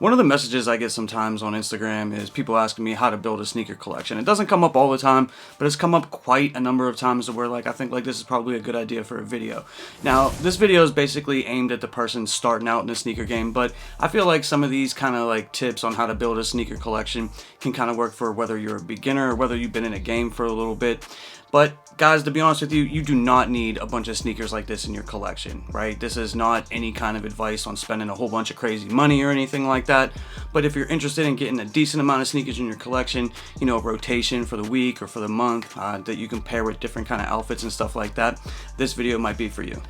One of the messages I get sometimes on Instagram is people asking me how to build a sneaker collection. It doesn't come up all the time, but it's come up quite a number of times where I think this is probably a good idea for a video. Now, this video is basically aimed at the person starting out in the sneaker game, but I feel like some of these kind of tips on how to build a sneaker collection can kind of work for whether you're a beginner or whether you've been in a game for a little bit. But guys, to be honest with you, you do not need a bunch of sneakers like this in your collection, right? This is not any kind of advice on spending a whole bunch of crazy money or anything like that. But if you're interested in getting a decent amount of sneakers in your collection, rotation for the week or for the month that you can pair with different kind of outfits and stuff like that, this video might be for you.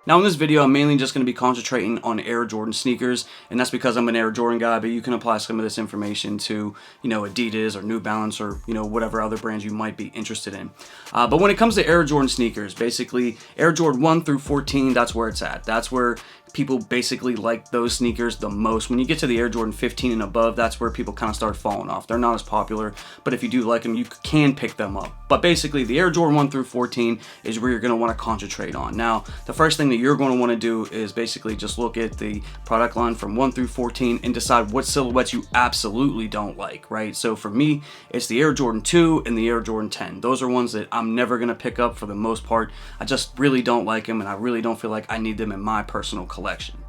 Now in this video, I'm mainly just going to be concentrating on Air Jordan sneakers, and that's because I'm an Air Jordan guy, but you can apply some of this information to, Adidas or New Balance or, whatever other brands you might be interested in. But when it comes to Air Jordan sneakers, basically Air Jordan 1 through 14, that's where it's at. That's where people basically like those sneakers the most. When you get to the Air Jordan 15 and above, that's where people kind of start falling off. They're not as popular, but if you do like them, you can pick them up. But basically, the Air Jordan 1 through 14 is where you're going to want to concentrate on. Now, the first thing that you're going to want to do is basically just look at the product line from 1 through 14 and decide what silhouettes you absolutely don't like, right? So for me, it's the Air Jordan 2 and the Air Jordan 10. Those are ones that I'm never going to pick up for the most part. I just really don't like them, and I really don't feel like I need them in my personal collection.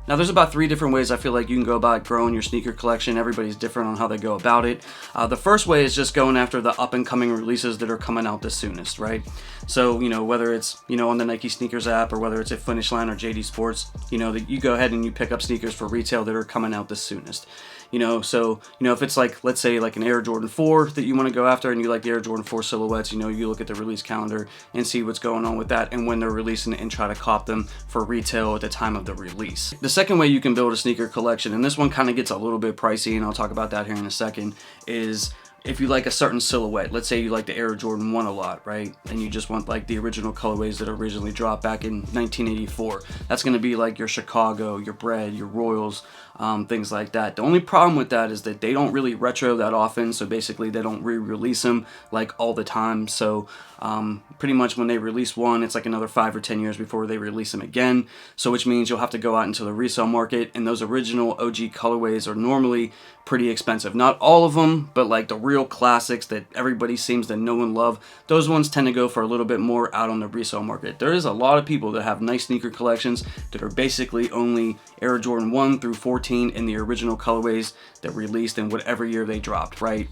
Now, there's about 3 different ways I feel like you can go about growing your sneaker collection. Everybody's different on how they go about it. The first way is just going after the up-and-coming releases that are coming out the soonest, right? So, whether it's, on the Nike Sneakers app or whether it's at Finish Line or JD Sports, that you go ahead and you pick up sneakers for retail that are coming out the soonest. So, if it's let's say an Air Jordan 4 that you want to go after and you like the Air Jordan 4 silhouettes, you look at the release calendar and see what's going on with that and when they're releasing it and try to cop them for retail at the time of the release. The second way you can build a sneaker collection, and this one kind of gets a little bit pricey, and I'll talk about that here in a second, is if you like a certain silhouette. Let's say you like the Air Jordan 1 a lot, right? And you just want the original colorways that originally dropped back in 1984. That's going to be your Chicago, your Bread, your Royals, things like that. The only problem with that is that they don't really retro that often, so basically they don't re-release them all the time. So pretty much when they release one, it's another 5 or 10 years before they release them again. So which means you'll have to go out into the resale market, and those original OG colorways are normally pretty expensive. Not all of them, but the real classics that everybody seems to know and love, those ones tend to go for a little bit more out on the resale market. There is a lot of people that have nice sneaker collections that are basically only Air Jordan 1 through 14 in the original colorways that released in whatever year they dropped, right?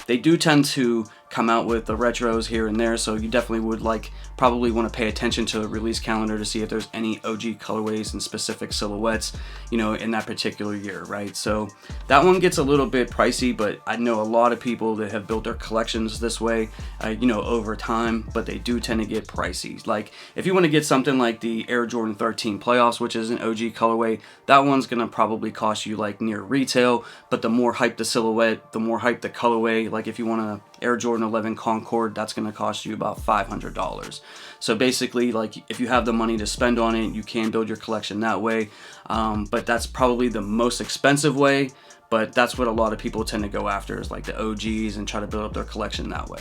They do tend to come out with the retros here and there, so you definitely would probably want to pay attention to the release calendar to see if there's any OG colorways and specific silhouettes, in that particular year, right? So that one gets a little bit pricey, but I know a lot of people that have built their collections this way, over time, but they do tend to get pricey. If you want to get something like the Air Jordan 13 Playoffs, which is an OG colorway, that one's gonna probably cost you near retail, but the more hype the silhouette, the more hype the colorway. If you want a Air Jordan 11 Concord, that's going to cost you about $500. So basically, if you have the money to spend on it, you can build your collection that way. But that's probably the most expensive way, but that's what a lot of people tend to go after, is the OGs, and try to build up their collection that way.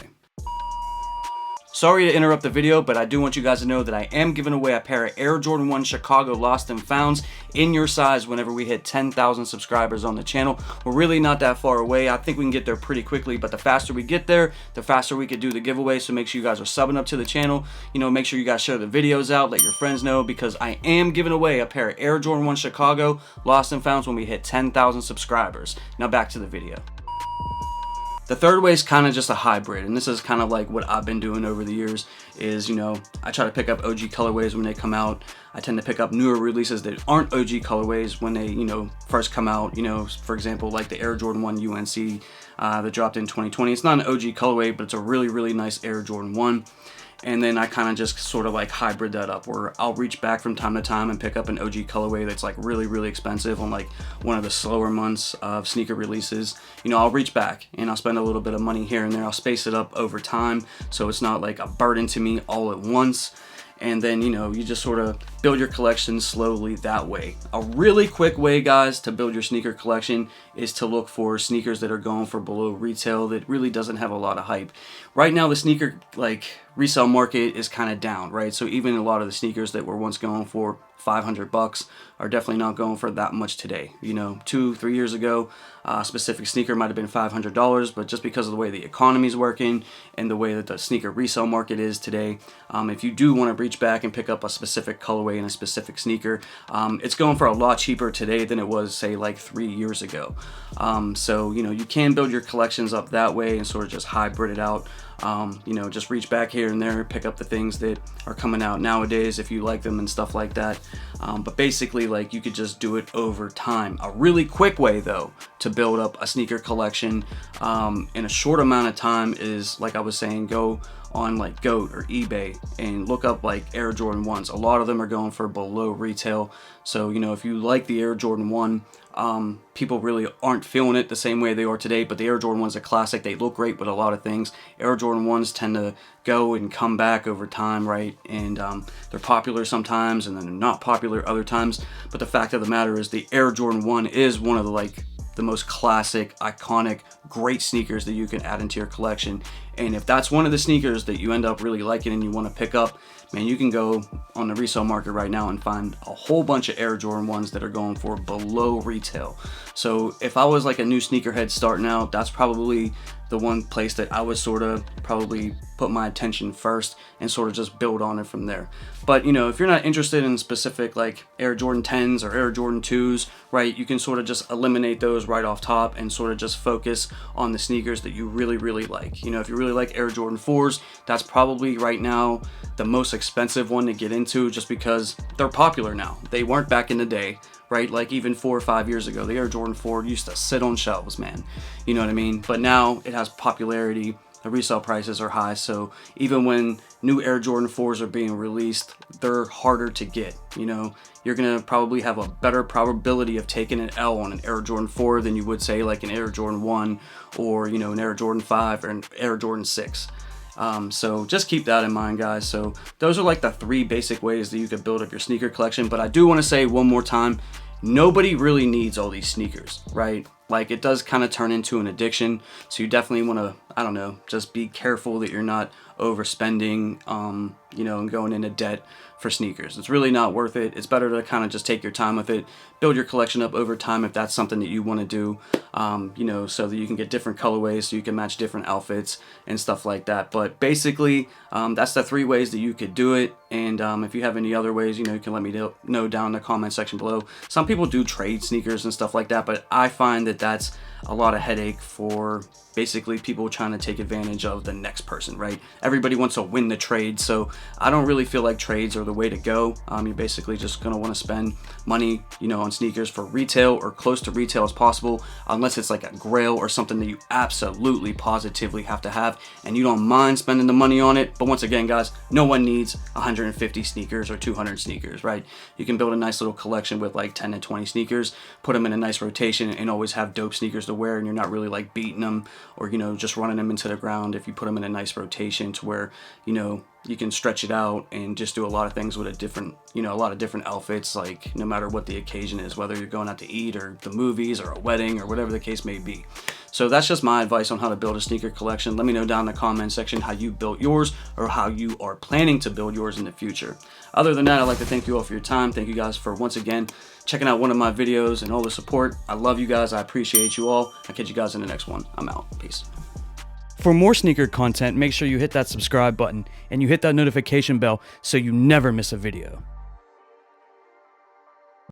Sorry to interrupt the video, but I do want you guys to know that I am giving away a pair of Air Jordan 1 Chicago Lost and Founds in your size whenever we hit 10,000 subscribers on the channel. We're really not that far away. I think we can get there pretty quickly, but the faster we get there, the faster we could do the giveaway. So make sure you guys are subbing up to the channel. Make sure you guys share the videos out, let your friends know, because I am giving away a pair of Air Jordan 1 Chicago Lost and Founds when we hit 10,000 subscribers. Now back to the video. The third way is kind of just a hybrid, and this is kind of what I've been doing over the years is, I try to pick up OG colorways when they come out. I tend to pick up newer releases that aren't OG colorways when they, first come out. For example, the Air Jordan 1 UNC that dropped in 2020. It's not an OG colorway, but it's a really, really nice Air Jordan 1. And then I kind of just sort of hybrid that up, where I'll reach back from time to time and pick up an OG colorway that's really, really expensive on one of the slower months of sneaker releases. I'll reach back and I'll spend a little bit of money here and there. I'll space it up over time, so it's not a burden to me all at once. And then, you just sort of build your collection slowly that way. A really quick way, guys, to build your sneaker collection is to look for sneakers that are going for below retail that really doesn't have a lot of hype. Right now, the sneaker resale market is kind of down, right? So even a lot of the sneakers that were once going for $500 are definitely not going for that much today. You know, 2-3 years ago, a specific sneaker might have been $500, but just because of the way the economy is working and the way that the sneaker resale market is today, if you do want to reach back and pick up a specific colorway and a specific sneaker, it's going for a lot cheaper today than it was, say, like 3 years ago. So, you know, you can build your collections up that way and sort of just hybrid it out. You know, just reach back here and there, pick up the things that are coming out nowadays if you like them and stuff like that. But basically, like, you could just do it over time. A really quick way, though, to build up a sneaker collection in a short amount of time is, like I was saying, go on like GOAT or eBay and look up like Air Jordan 1s. A lot of them are going for below retail. So, you know, if you like the Air Jordan 1, people really aren't feeling it the same way they are today, but the Air Jordan 1's a classic. They look great with a lot of things. Air Jordan 1s tend to go and come back over time, right? And they're popular sometimes and then they're not popular other times. But the fact of the matter is the Air Jordan 1 is one of the most classic, iconic, great sneakers that you can add into your collection. And if that's one of the sneakers that you end up really liking and you want to pick up, man, you can go on the resale market right now and find a whole bunch of Air Jordan 1s that are going for below retail. So if I was like a new sneakerhead starting out, that's probably the one place that I would sort of probably put my attention first and sort of just build on it from there. But, you know, if you're not interested in specific like Air Jordan 10s or Air Jordan 2s, right, you can sort of just eliminate those right off top and sort of just focus on the sneakers that you really, really like. You know, if you really like Air Jordan 4s, that's probably right now the most expensive one to get into just because they're popular now. They weren't back in the day, right? Like even 4 or 5 years ago, the Air Jordan 4 used to sit on shelves, man. You know what I mean? But now it has popularity. The resale prices are high, so even when new Air Jordan 4s are being released, they're harder to get. You know, you're gonna probably have a better probability of taking an L on an Air Jordan 4 than you would say like an Air Jordan 1 or, you know, an Air Jordan 5 or an Air Jordan 6. So just keep that in mind, guys. So those are like the 3 basic ways that you could build up your sneaker collection. But I do want to say one more time, nobody really needs all these sneakers, right? Like it does kind of turn into an addiction. So you definitely want to, I don't know, just be careful that you're not overspending, you know, and going into debt for sneakers. It's really not worth it. It's better to kind of just take your time with it, build your collection up over time if that's something that you want to do, you know, so that you can get different colorways, so you can match different outfits and stuff like that. But basically, that's the 3 ways that you could do it. And if you have any other ways, you know, you can let me know down in the comment section below. Some people do trade sneakers and stuff like that, but I find that that's a lot of headache for basically people trying to take advantage of the next person, right? Everybody wants to win the trade, so I don't really feel like trades are the way to go. You're basically just going to want to spend money, you know, on sneakers for retail or close to retail as possible, unless it's like a grail or something that you absolutely positively have to have and you don't mind spending the money on it. But once again, guys, no one needs 150 sneakers or 200 sneakers, right? You can build a nice little collection with like 10 to 20 sneakers, put them in a nice rotation, and always have dope sneakers to wear, and you're not really like beating them or, you know, just running them into the ground if you put them in a nice rotation to where, you know, you can stretch it out and just do a lot of things with a different, you know, a lot of different outfits, like no matter what the occasion is, whether you're going out to eat or the movies or a wedding or whatever the case may be. So that's just my advice on how to build a sneaker collection. Let me know down in the comment section how you built yours or how you are planning to build yours in the future. Other than that, I'd like to thank you all for your time. Thank you guys for once again checking out one of my videos and all the support. I love you guys. I appreciate you all. I'll catch you guys in the next one. I'm out. Peace. For more sneaker content, make sure you hit that subscribe button and you hit that notification bell so you never miss a video.